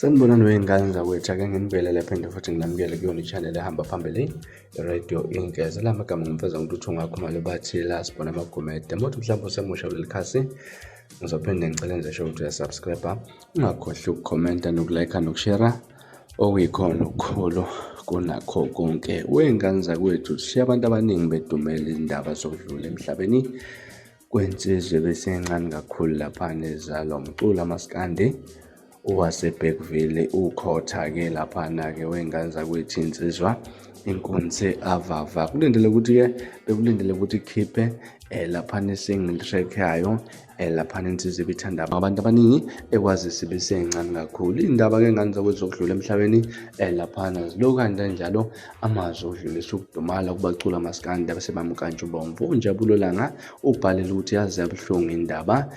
Sanibonani wey'ngane zakwethu, ake nginibelele phinde futhi nginamukele kuyona i-channel ehamba phambili i-Radio Ingeza. La magama ngimfeza ngintuthu ngakhumalo bathi la sibona amagumede. Mothi mhlawumbe usemusha kuleli khasi, ngizophinde ngicele nje show ukuthi uyasubscribe, ungakhohlwa ukukhomenta nokulayikha nokushera, okuyikhona okukhulu kunakho konke. Wey'ngane zakwethu, sishiya abantu abaningi bedumela izindaba zokudlula emhlabeni kwensizwe besencane kakhulu laphana ezalwa umculo amaskandi waseBergville ukhotha-ke laphana-ke wey'ngane zakwethu insizwa inkunzi avava. Kulindele ukuthi-ke bekulindele ukuthi ikhiphe laphana i-single track yayo laphana insizwa ebithanda abantu abaningi ekwazisi besencane kakhulu. Iy'ndaba-ke ngane zakwethu zokudlula emhlabeni laphana zilokhu kanjalo amazwi okudlulisa ukudumala kubacula amaskandi abasebamkantshubomvu. uNjabulo Langa ubhalele ukuthi yazi yabuhlungu indaba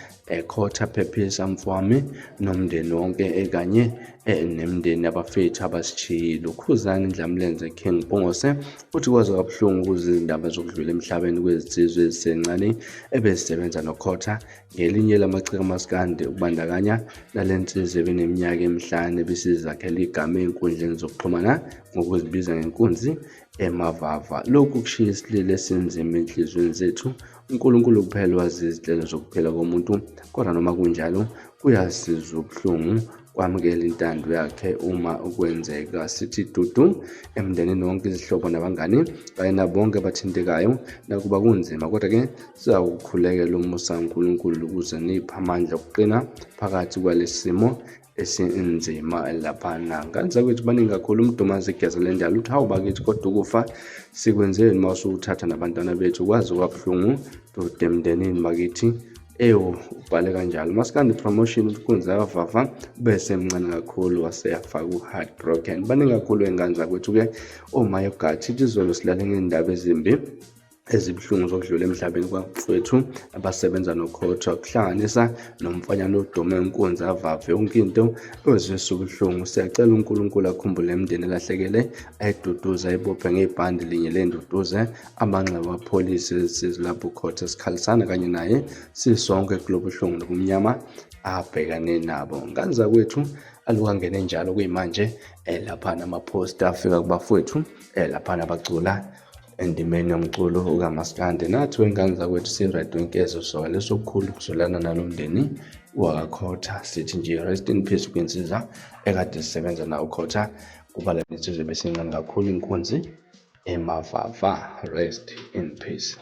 khotha phephisa mfowami nomndeni wonke kanye nemndeni abafethu abasishiyile. uKhuzani Dlamlenze King Mpungose uthi kwazi kabuhlungu ukuze izindaba zokudlula emhlabeni kwezizwe ezisencane ebezisebenza nokhotha ngelinye lamaciko amaskandi ukubandakanya nalensizwe beneminyaka emihlanu besizakhela igama ey'nkundleni zokuxhumana ngokuzibiza ngenkunzi emavava. Lokhu kushiya isililo esinzima enhliziyweni zethu. uNkulunkulu kuphela wazi izinhlelo zokuphila komuntu, kodwa noma kunjalo kuyasiza ubuhlungu kwamukela intando yakhe uma ukwenzeka. Sithi dudu emndenini wonke, izihlobo nabangani kanye nabo bonke abathintekayo. Nakuba kunzima kodwa-ke sizawukhulekela umusa kaNkulunkulu ukuze niphe amandla okuqina phakathi kwalesi simo esinzima laphana. Ngane zakwethu baningi kakhulu umdumazi igeza lendalo uthi hawu bakithi, kodwa ukufa sikwenzeni uma usuthatha nabantwana bethu? Kwazi kwabuhlungu dude emndenini bakithi. Ubhale kanjalo. Maskandi promotion ukunza avava bese mncane kakhulu waseyafaka u-heartbroken. Baningi kakhulu wey'ngane zakwethu-ke omayogathi izolo silale ngey'ndaba ezimbi ezibuhlungu zokudlula emhlabeni kwafethu abasebenza nokhotha, kuhlanganisa nomfanyana odume inkunzi avave. Yonke into ezwisa ubuhlungu. Siyacela uNkulunkulu akhumbule imindeni elahlekele, ayiduduze, ayibophe ngebhandi linye lenduduze amanxeba apholisi ezisiza lapho ukhotha sikhalisana kanye naye sisonke kulo buhlungu nobumnyama abhekane nabo. Ngane zakwethu alukangene njalo kuyimanje laphana amaphosta afika kubafowethu laphana abacula endimeni yomculo ukamaskandi. Nathi wey'ngane zakwethu si-Radio Inkeza sokwale sokukhulu kuzolana nalo mndeni wakakhotha. Sithi nje rest in peace kwinsizwa ekade sisebenza nawo ukhotha, kuba le nsizwa besencane kakhulu inkunzi emavava. Rest in peace.